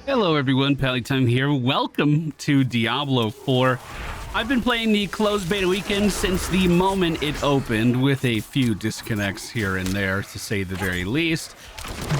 Hello everyone, Pallytime here. Welcome to Diablo 4. I've been playing the closed beta weekend since the moment it opened, with a few disconnects here and there, to say the very least.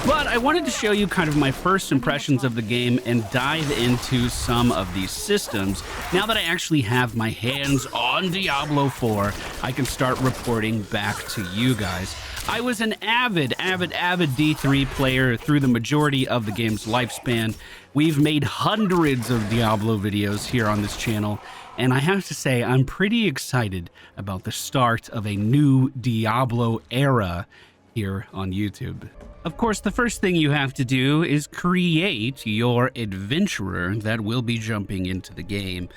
But I wanted to show you kind of my first impressions of the game and dive into some of these systems. Now that I actually have my hands on Diablo 4, I can start reporting back to you guys. I was an avid D3 player through the majority of the game's lifespan. We've made hundreds of Diablo videos here on this channel, and I have to say I'm pretty excited about the start of a new Diablo era here on YouTube. Of course, the first thing you have to do is create your adventurer that will be jumping into the game.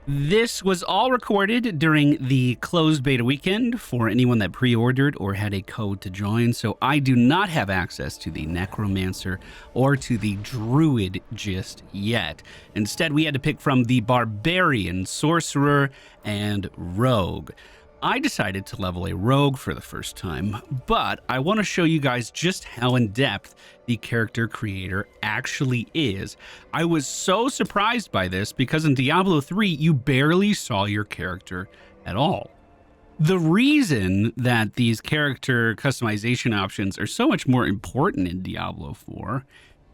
This was all recorded during the closed beta weekend for anyone that pre-ordered or had a code to join, so I do not have access to the necromancer or to the druid just yet. Instead, we had to pick from the barbarian, sorcerer, and rogue. I decided to level a rogue for the first time, but I want to show you guys just how in-depth the character creator actually is. I was so surprised by this because in Diablo 3, you barely saw your character at all. The reason that these character customization options are so much more important in Diablo 4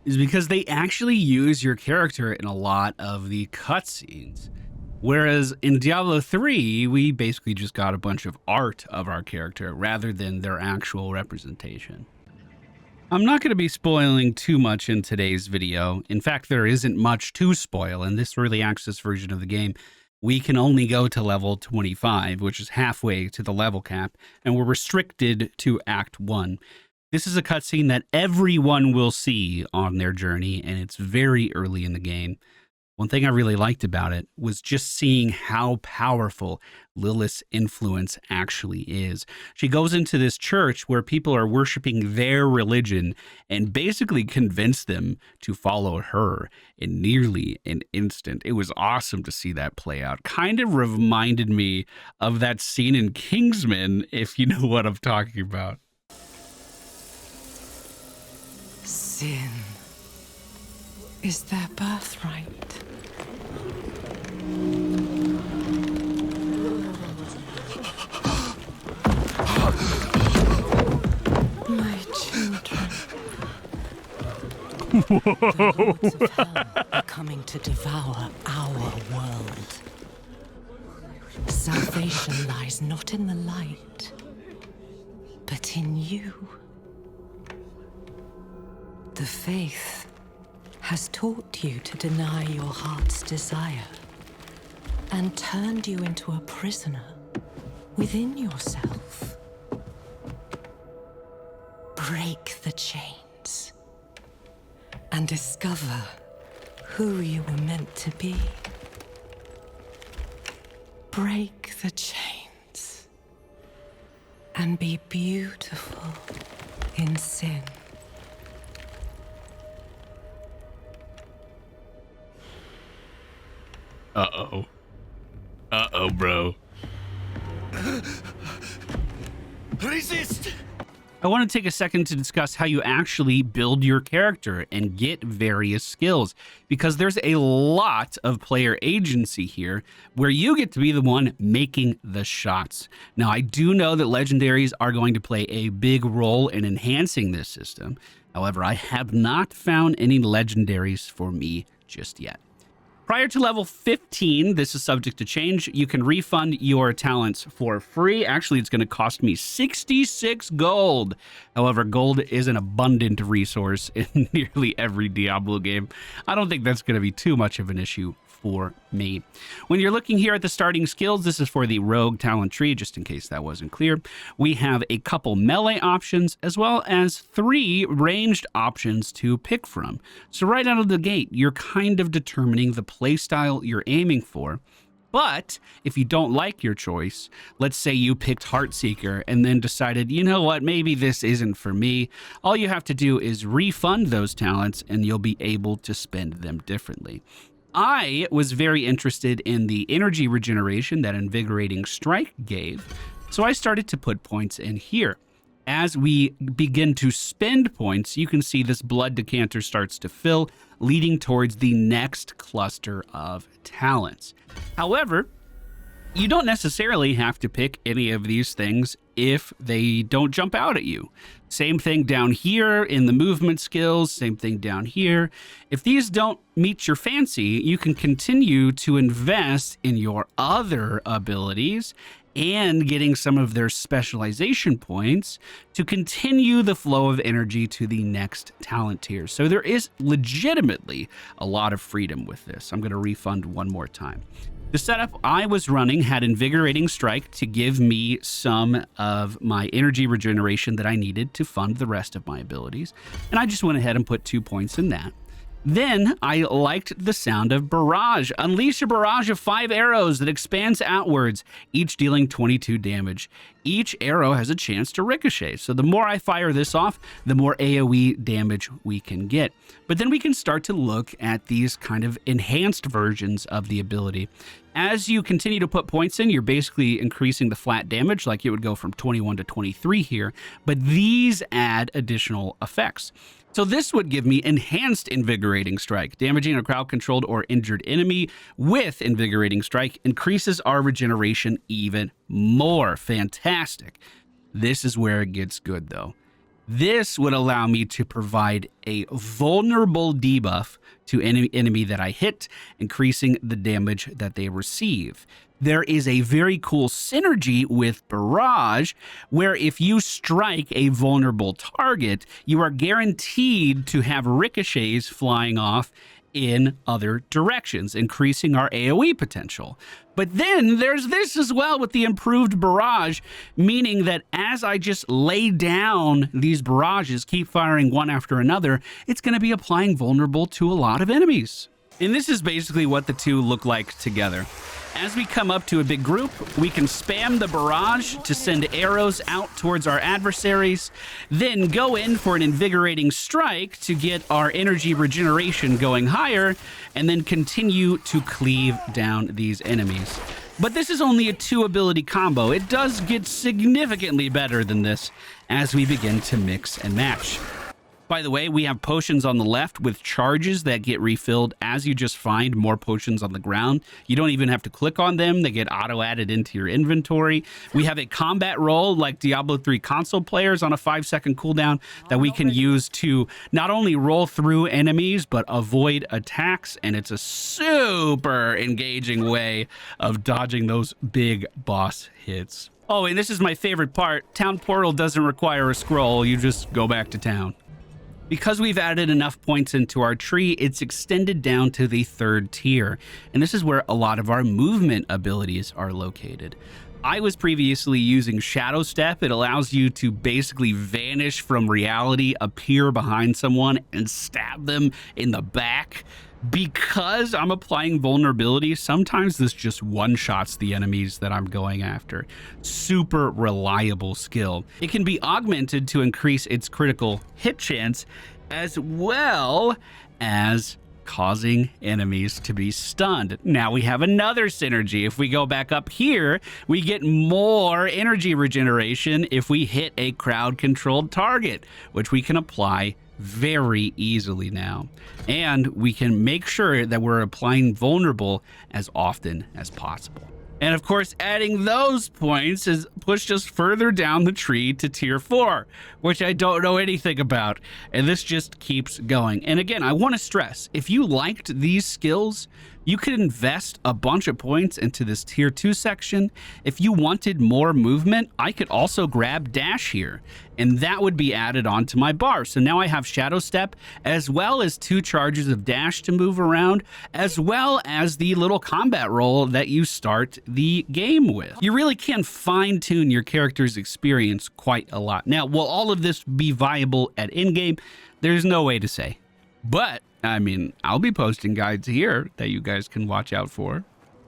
is because they actually use your character in a lot of the cutscenes. Whereas in Diablo 3, we basically just got a bunch of art of our character rather than their actual representation. I'm not going to be spoiling too much in today's video. In fact, there isn't much to spoil in this early access version of the game. We can only go to level 25, which is halfway to the level cap, and we're restricted to Act 1. This is a cutscene that everyone will see on their journey, and it's very early in the game. One thing I really liked about it was just seeing how powerful Lilith's influence actually is. She goes into this church where people are worshiping their religion and basically convince them to follow her in nearly an instant. It was awesome to see that play out. Kind of reminded me of that scene in Kingsman, if you know what I'm talking about. Sin is their birthright. My children. The lords of hell are coming to devour our world. Salvation lies not in the light, but in you. The faith has taught you to deny your heart's desire and turned you into a prisoner within yourself. Break the chains and discover who you were meant to be. Break the chains and be beautiful in sin. Uh-oh. Uh-oh, bro. Resist! I want to take a second to discuss how you actually build your character and get various skills, because there's a lot of player agency here where you get to be the one making the shots. Now, I do know that legendaries are going to play a big role in enhancing this system. However, I have not found any legendaries for me just yet. Prior to level 15, this is subject to change. You can refund your talents for free. Actually, it's going to cost me 66 gold. However, gold is an abundant resource in nearly every Diablo game. I don't think that's going to be too much of an issue for me. When you're looking here at the starting skills, this is for the rogue talent tree, just in case that wasn't clear. We have a couple melee options as well as 3 ranged options to pick from. So right out of the gate, you're kind of determining the playstyle you're aiming for. But if you don't like your choice, let's say you picked Heartseeker and then decided, you know what, maybe this isn't for me, all you have to do is refund those talents and you'll be able to spend them differently. I was very interested in the energy regeneration that Invigorating Strike gave, so I started to put points in here. As we begin to spend points, you can see this blood decanter starts to fill, leading towards the next cluster of talents. However, you don't necessarily have to pick any of these things if they don't jump out at you. Same thing down here in the movement skills, same thing down here. If these don't meet your fancy, you can continue to invest in your other abilities and getting some of their specialization points to continue the flow of energy to the next talent tier. So there is legitimately a lot of freedom with this. I'm going to refund one more time. The setup I was running had Invigorating Strike to give me some of my energy regeneration that I needed to fund the rest of my abilities, and I just went ahead and put 2 points in that. Then I liked the sound of Barrage. Unleash a barrage of 5 arrows that expands outwards, each dealing 22 damage. Each arrow has a chance to ricochet, so the more I fire this off, the more AoE damage we can get. But then we can start to look at these kind of enhanced versions of the ability. As you continue to put points in, you're basically increasing the flat damage, like it would go from 21 to 23 here, but these add additional effects. So this would give me Enhanced Invigorating Strike. Damaging a crowd-controlled or injured enemy with Invigorating Strike increases our regeneration even more. Fantastic. This is where it gets good, though. This would allow me to provide a vulnerable debuff to any enemy that I hit, increasing the damage that they receive. There is a very cool synergy with Barrage, where if you strike a vulnerable target, you are guaranteed to have ricochets flying off in other directions, increasing our AoE potential. But then there's this as well with the improved Barrage, meaning that as I just lay down these barrages, keep firing one after another, it's going to be applying vulnerable to a lot of enemies. And this is basically what the two look like together. As we come up to a big group, we can spam the barrage to send arrows out towards our adversaries, then go in for an invigorating strike to get our energy regeneration going higher, and then continue to cleave down these enemies. But this is only a 2 ability combo. It does get significantly better than this as we begin to mix and match. By the way, we have potions on the left with charges that get refilled as you just find more potions on the ground. You don't even have to click on them. They get auto-added into your inventory. We have a combat roll like Diablo III console players on a 5-second cooldown that we can use to not only roll through enemies, but avoid attacks. And it's a super engaging way of dodging those big boss hits. Oh, and this is my favorite part. Town Portal doesn't require a scroll. You just go back to town. Because we've added enough points into our tree, it's extended down to the 3rd tier. And this is where a lot of our movement abilities are located. I was previously using Shadow Step. It allows you to basically vanish from reality, appear behind someone, and stab them in the back. Because I'm applying vulnerability, sometimes this just one-shots the enemies that I'm going after. Super reliable skill. It can be augmented to increase its critical hit chance, as well as causing enemies to be stunned. Now we have another synergy. If we go back up here, we get more energy regeneration if we hit a crowd-controlled target, which we can apply very easily now. And we can make sure that we're applying vulnerable as often as possible. And of course, adding those points has pushed us further down the tree to tier 4, which I don't know anything about. And this just keeps going. And again, I want to stress, if you liked these skills, you could invest a bunch of points into this tier 2 section. If you wanted more movement, I could also grab dash here, and that would be added onto my bar. So now I have Shadow Step, as well as 2 charges of dash to move around, as well as the little combat roll that you start the game with. You really can fine-tune your character's experience quite a lot. Now, will all of this be viable at in-game? There's no way to say. But I mean, I'll be posting guides here that you guys can watch out for.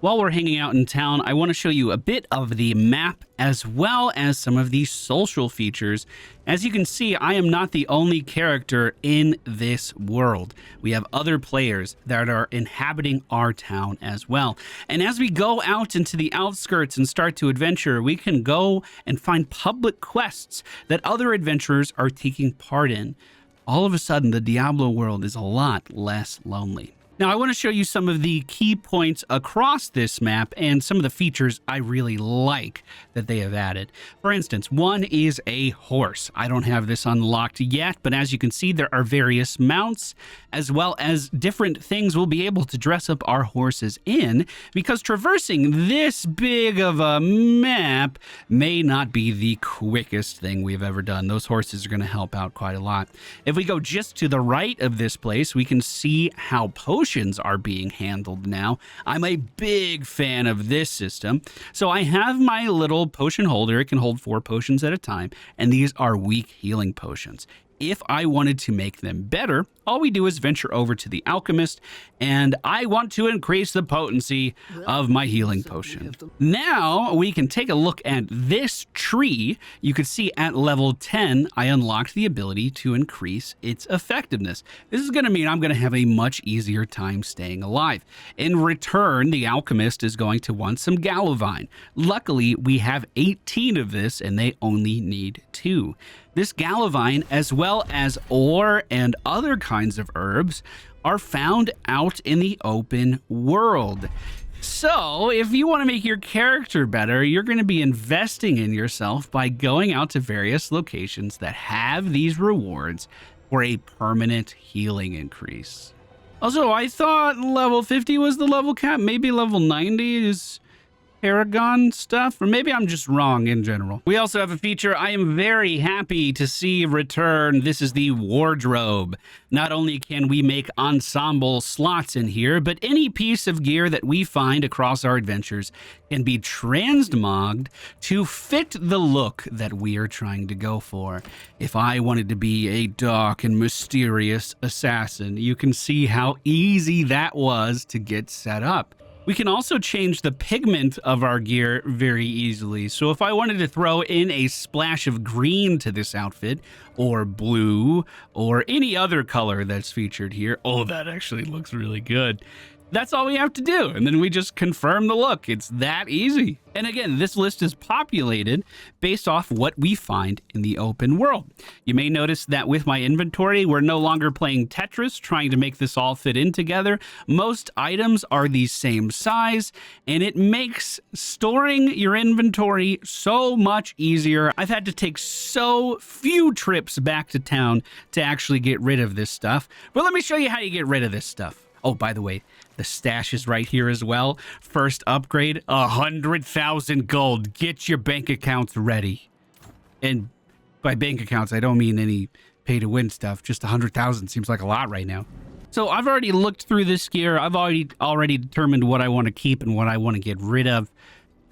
while we're hanging out in town, I want to show you a bit of the map as well as some of the social features. As you can see, I am not the only character in this world. We have other players that are inhabiting our town as well. And as we go out into the outskirts and start to adventure, we can go and find public quests that other adventurers are taking part in. All of a sudden, the Diablo world is a lot less lonely. Now, I want to show you some of the key points across this map and some of the features I really like that they have added. For instance, one is a horse. I don't have this unlocked yet, but as you can see, there are various mounts as well as different things we'll be able to dress up our horses in, because traversing this big of a map may not be the quickest thing we've ever done. Those horses are going to help out quite a lot. If we go just to the right of this place, we can see how potions are being handled now. I'm a big fan of this system. So I have my little potion holder. It can hold 4 potions at a time, and these are weak healing potions. If I wanted to make them better, all we do is venture over to the alchemist, and I want to increase the potency of my healing potion. Now we can take a look at this tree. You can see at level 10, I unlocked the ability to increase its effectiveness. This is going to mean I'm going to have a much easier time staying alive. In return, the alchemist is going to want some Gallovine. Luckily, we have 18 of this, and they only need 2. This Gallovine, as well as ore and other kinds of herbs, are found out in the open world. So, if you want to make your character better, you're going to be investing in yourself by going out to various locations that have these rewards for a permanent healing increase. Also, I thought level 50 was the level cap. Maybe level 90 is Paragon stuff, or maybe I'm just wrong in general. We also have a feature I am very happy to see return. This is the wardrobe. Not only can we make ensemble slots in here, but any piece of gear that we find across our adventures can be transmogged to fit the look that we are trying to go for. If I wanted to be a dark and mysterious assassin, you can see how easy that was to get set up. We can also change the pigment of our gear very easily. So if I wanted to throw in a splash of green to this outfit, or blue, or any other color that's featured here, oh, that actually looks really good. That's all we have to do, and then we just confirm the look. It's that easy. And again, this list is populated based off what we find in the open world. You may notice that with my inventory, we're no longer playing Tetris, trying to make this all fit in together. Most items are the same size, and it makes storing your inventory so much easier. I've had to take so few trips back to town to actually get rid of this stuff. But let me show you how you get rid of this stuff. Oh, by the way, the stash is right here as well. First upgrade, 100,000 gold. Get your bank accounts ready. And by bank accounts, I don't mean any pay-to-win stuff. Just 100,000 seems like a lot right now. So I've already looked through this gear. I've already determined what I want to keep and what I want to get rid of.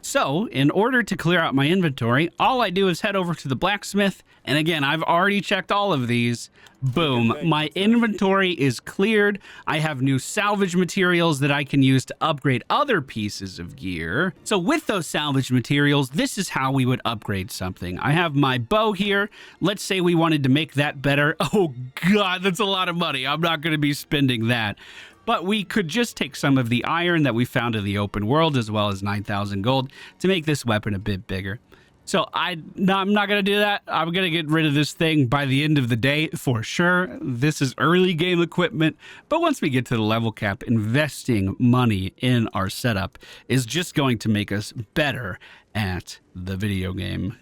So, in order to clear out my inventory, all I do is head over to the blacksmith, and again, I've already checked all of these. Boom, my inventory is cleared. I have new salvage materials that I can use to upgrade other pieces of gear. So with those salvage materials, this is how we would upgrade something. I have my bow here. Let's say we wanted to make that better. Oh God, that's a lot of money. I'm not going to be spending that. But we could just take some of the iron that we found in the open world, as well as 9,000 gold, to make this weapon a bit bigger. So I'm not going to do that. I'm going to get rid of this thing by the end of the day for sure. This is early game equipment. But once we get to the level cap, investing money in our setup is just going to make us better at the video game.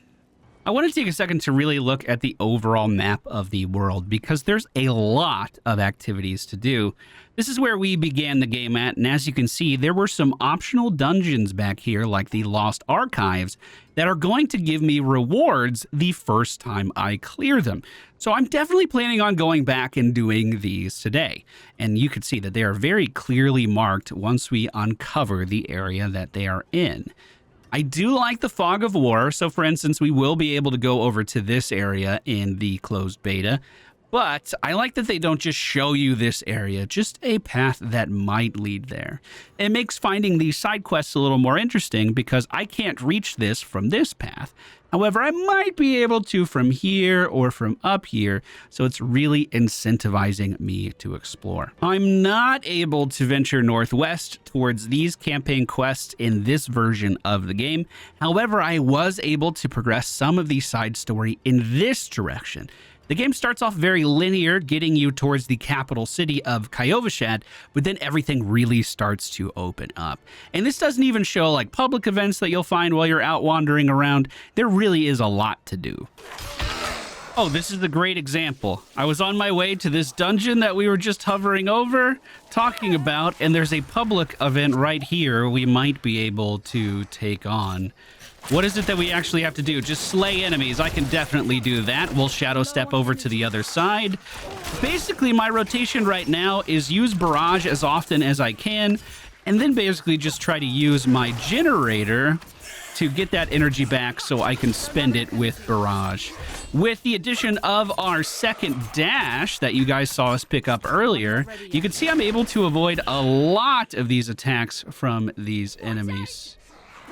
I want to take a second to really look at the overall map of the world, because there's a lot of activities to do. This is where we began the game at, and as you can see, there were some optional dungeons back here, like the Lost Archives, that are going to give me rewards the first time I clear them. So I'm definitely planning on going back and doing these today. And you can see that they are very clearly marked once we uncover the area that they are in. I do like the fog of war. So for instance, we will be able to go over to this area in the closed beta. But I like that they don't just show you this area, just a path that might lead there. It makes finding these side quests a little more interesting because I can't reach this from this path. However, I might be able to from here or from up here, so it's really incentivizing me to explore. I'm not able to venture northwest towards these campaign quests in this version of the game. However, I was able to progress some of the side story in this direction. The game starts off very linear, getting you towards the capital city of Kyovashad, but then everything really starts to open up. And this doesn't even show like public events that you'll find while you're out wandering around. There really is a lot to do. Oh, this is a great example. I was on my way to this dungeon that we were just hovering over, talking about, and there's a public event right here we might be able to take on. What is it that we actually have to do? Just slay enemies. I can definitely do that. We'll shadow step over to the other side. Basically, my rotation right now is use barrage as often as I can, and then basically just try to use my generator to get that energy back so I can spend it with barrage. With the addition of our second dash that you guys saw us pick up earlier, you can see I'm able to avoid a lot of these attacks from these enemies.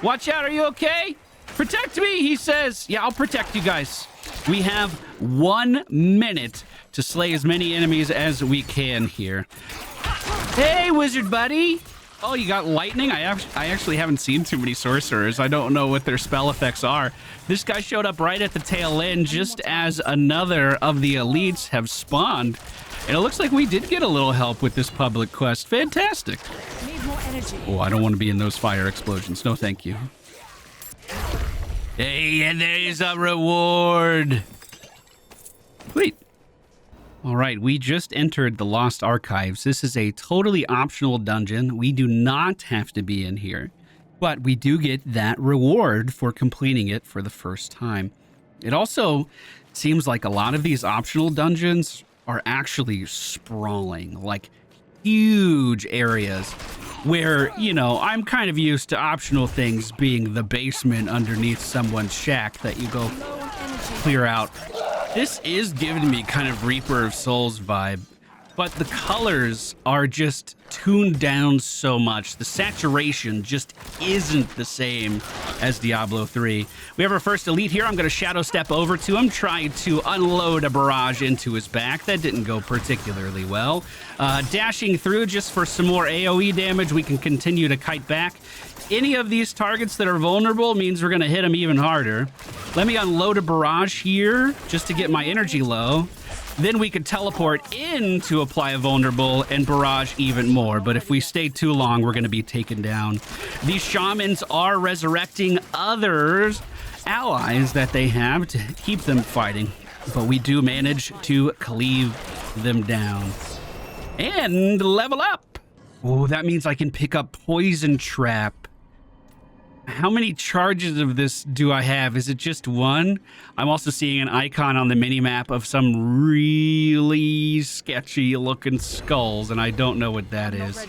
Watch out, are you okay? Protect me, he says. Yeah, I'll protect you guys. We have 1 minute to slay as many enemies as we can here. Hey, wizard buddy. Oh, you got lightning? I actually haven't seen too many sorcerers. I don't know what their spell effects are. This guy showed up right at the tail end just as another of the elites have spawned. And it looks like we did get a little help with this public quest. Fantastic. Need more energy. Oh, I don't want to be in those fire explosions. No, thank you. Hey, and there's a reward. Sweet. All right, we just entered the Lost Archives. This is a totally optional dungeon. We do not have to be in here, but we do get that reward for completing it for the first time. It also seems like a lot of these optional dungeons are actually sprawling, like huge areas where, you know, I'm kind of used to optional things being the basement underneath someone's shack that you go clear out. This is giving me kind of Reaper of Souls vibe, but the colors are just tuned down so much. The saturation just isn't the same as Diablo 3. We have our first elite here. I'm going to shadow step over to him, try to unload a barrage into his back. That didn't go particularly well. Dashing through just for some more AoE damage. We can continue to kite back. Any of these targets that are vulnerable means we're going to hit them even harder. Let me unload a barrage here just to get my energy low. Then we could teleport in to apply a vulnerable and barrage even more. But if we stay too long, we're going to be taken down. These shamans are resurrecting others, allies that they have to keep them fighting. But we do manage to cleave them down. And level up. Oh, that means I can pick up Poison Trap. How many charges of this do I have? Is it just one? I'm also seeing an icon on the minimap of some really sketchy looking skulls, and I don't know what that is.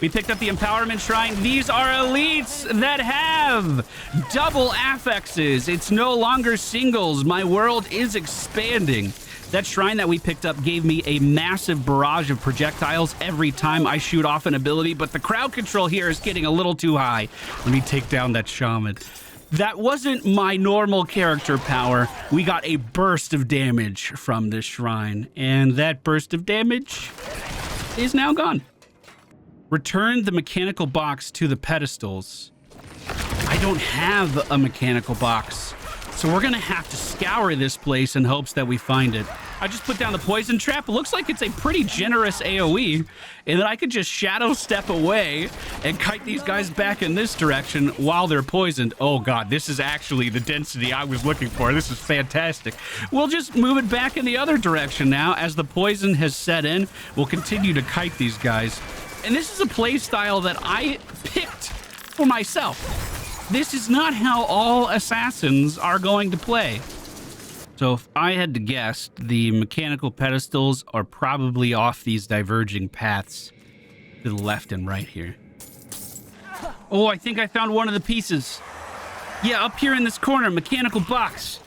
We picked up the Empowerment Shrine. These are elites that have double affixes. It's no longer singles. My world is expanding. That shrine that we picked up gave me a massive barrage of projectiles every time I shoot off an ability, but the crowd control here is getting a little too high. Let me take down that shaman. That wasn't my normal character power. We got a burst of damage from this shrine, and that burst of damage is now gone. Return the mechanical box to the pedestals. I don't have a mechanical box, so we're gonna have to scour this place in hopes that we find it. I just put down the poison trap. It looks like it's a pretty generous AoE, and then I could just shadow step away and kite these guys back in this direction while they're poisoned. Oh god, this is actually the density I was looking for. This is fantastic. We'll just move it back in the other direction now. As the poison has set in, we'll continue to kite these guys. And this is a play style that I picked for myself. This is not how all assassins are going to play. So if I had to guess, the mechanical pedestals are probably off these diverging paths to the left and right here. Oh, I think I found one of the pieces. Yeah, up here in this corner, mechanical box.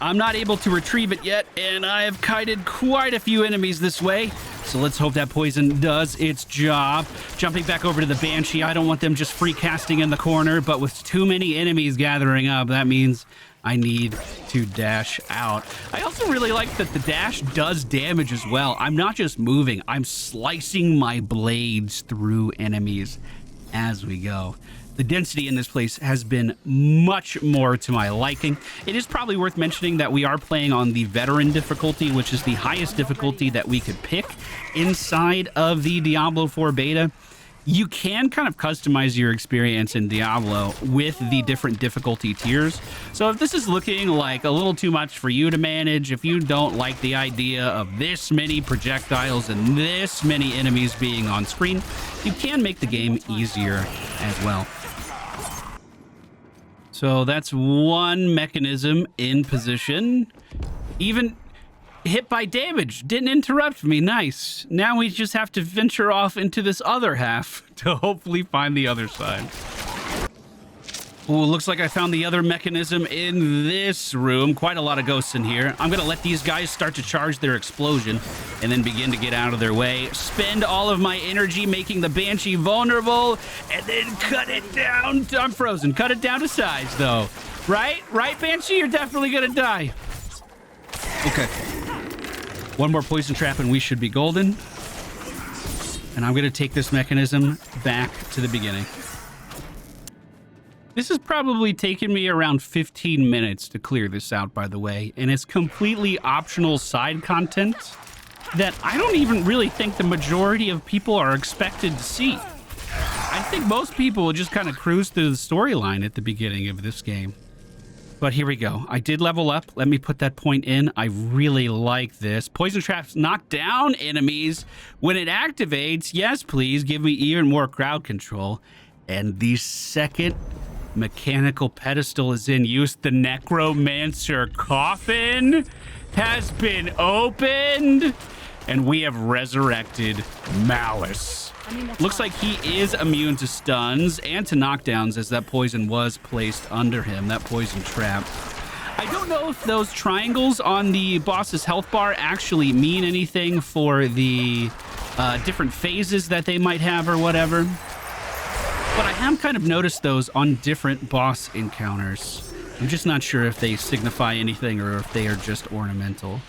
I'm not able to retrieve it yet, and I have kited quite a few enemies this way. So let's hope that poison does its job. Jumping back over to the Banshee, I don't want them just free casting in the corner, but with too many enemies gathering up, that means I need to dash out. I also really like that the dash does damage as well. I'm not just moving, I'm slicing my blades through enemies as we go. The density in this place has been much more to my liking. It is probably worth mentioning that we are playing on the veteran difficulty, which is the highest difficulty that we could pick inside of the Diablo 4 beta. You can kind of customize your experience in Diablo with the different difficulty tiers. So if this is looking like a little too much for you to manage, if you don't like the idea of this many projectiles and this many enemies being on screen, you can make the game easier as well. So that's one mechanism in position. Even hit by damage didn't interrupt me. Nice. Now we just have to venture off into this other half to hopefully find the other side. Ooh, looks like I found the other mechanism in this room. Quite a lot of ghosts in here. I'm gonna let these guys start to charge their explosion and then begin to get out of their way. Spend all of my energy making the Banshee vulnerable and then cut it down. I'm frozen. Cut it down to size though. Right? Right, Banshee? You're definitely gonna die. Okay. One more poison trap and we should be golden. And I'm gonna take this mechanism back to the beginning. This has probably taken me around 15 minutes to clear this out, by the way, and it's completely optional side content that I don't even really think the majority of people are expected to see. I think most people will just kind of cruise through the storyline at the beginning of this game. But here we go. I did level up. Let me put that point in. I really like this. Poison traps knock down enemies. When it activates, yes, please give me even more crowd control. And the second mechanical pedestal is in use, the necromancer coffin has been opened, and we have resurrected Malice. Looks like he is immune to stuns and to knockdowns, as that poison was placed under him, that poison trap. I don't know if those triangles on the boss's health bar actually mean anything for the different phases that they might have or whatever. But I have kind of noticed those on different boss encounters. I'm just not sure if they signify anything or if they are just ornamental.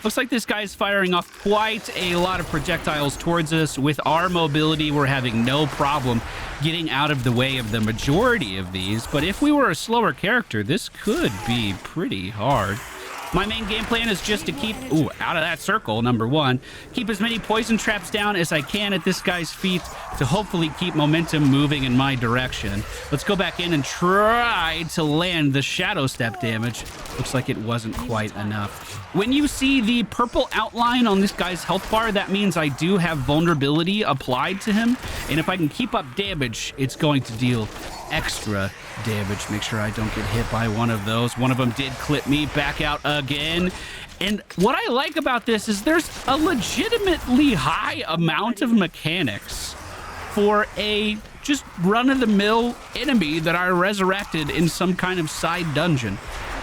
Looks like this guy is firing off quite a lot of projectiles towards us. With our mobility, we're having no problem getting out of the way of the majority of these. But if we were a slower character, this could be pretty hard. My main game plan is just to keep, out of that circle, number one. Keep as many poison traps down as I can at this guy's feet to hopefully keep momentum moving in my direction. Let's go back in and try to land the shadow step damage. Looks like it wasn't quite enough. When you see the purple outline on this guy's health bar, that means I do have vulnerability applied to him. And if I can keep up damage, it's going to deal extra damage. Make sure I don't get hit by one of those. One of them did clip me back out again. And what I like about this is there's a legitimately high amount of mechanics for a just run-of-the-mill enemy that I resurrected in some kind of side dungeon.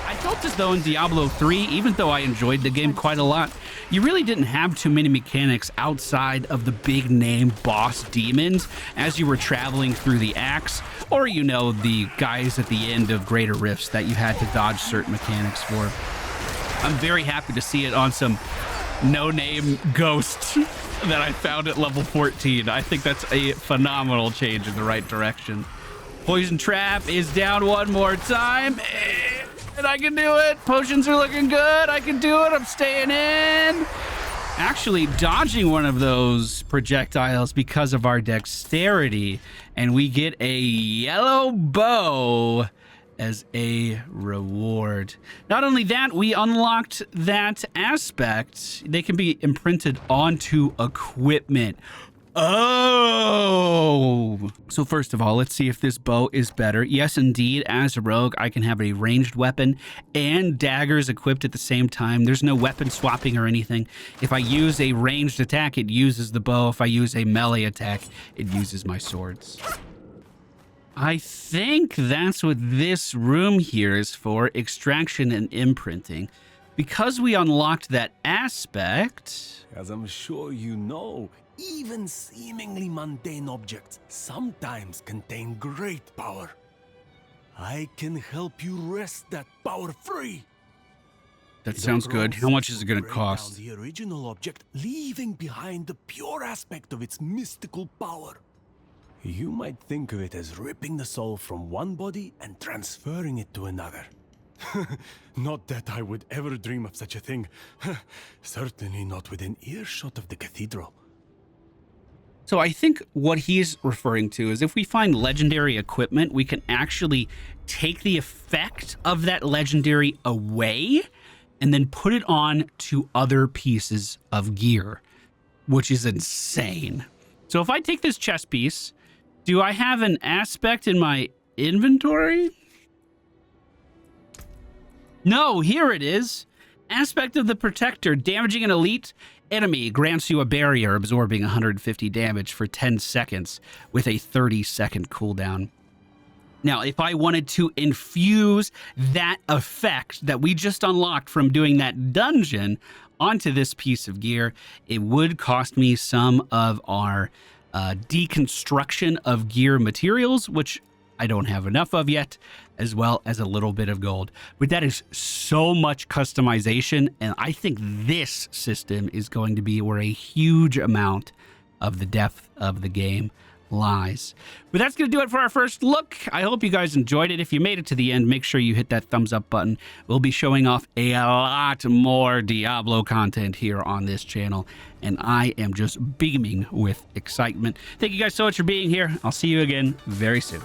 I felt as though in Diablo 3, even though I enjoyed the game quite a lot, you really didn't have too many mechanics outside of the big name boss demons as you were traveling through the axe, or, you know, the guys at the end of Greater Rifts that you had to dodge certain mechanics for. I'm very happy to see it on some no-name ghost that I found at level 14. I think that's a phenomenal change in the right direction. Poison trap is down one more time. And I can do it. Potions are looking good. I can do it. I'm staying in. Actually dodging one of those projectiles because of our dexterity. And we get a yellow bow as a reward. Not only that, we unlocked that aspect. They can be imprinted onto equipment. Oh! So first of all, let's see if this bow is better. Yes, indeed, as a rogue, I can have a ranged weapon and daggers equipped at the same time. There's no weapon swapping or anything. If I use a ranged attack, it uses the bow. If I use a melee attack, it uses my swords. I think that's what this room here is for, extraction and imprinting. Because we unlocked that aspect... As I'm sure you know, even seemingly mundane objects sometimes contain great power. I can help you wrest that power free. That sounds good. How much is it going to cost? The original object, leaving behind the pure aspect of its mystical power. You might think of it as ripping the soul from one body and transferring it to another. Not that I would ever dream of such a thing. Certainly not within earshot of the cathedral. So I think what he's referring to is if we find legendary equipment, we can actually take the effect of that legendary away and then put it on to other pieces of gear, which is insane. So if I take this chest piece, do I have an aspect in my inventory? No, here it is. Aspect of the Protector. Damaging an elite enemy grants you a barrier, absorbing 150 damage for 10 seconds with a 30-second cooldown. Now, if I wanted to infuse that effect that we just unlocked from doing that dungeon onto this piece of gear, it would cost me some of our deconstruction of gear materials, which I don't have enough of yet, as well as a little bit of gold. But that is so much customization, and I think this system is going to be where a huge amount of the depth of the game lies. But that's going to do it for our first look. I hope you guys enjoyed it. If you made it to the end, make sure you hit that thumbs up button. We'll be showing off a lot more Diablo content here on this channel, and I am just beaming with excitement. Thank you guys so much for being here. I'll see you again very soon.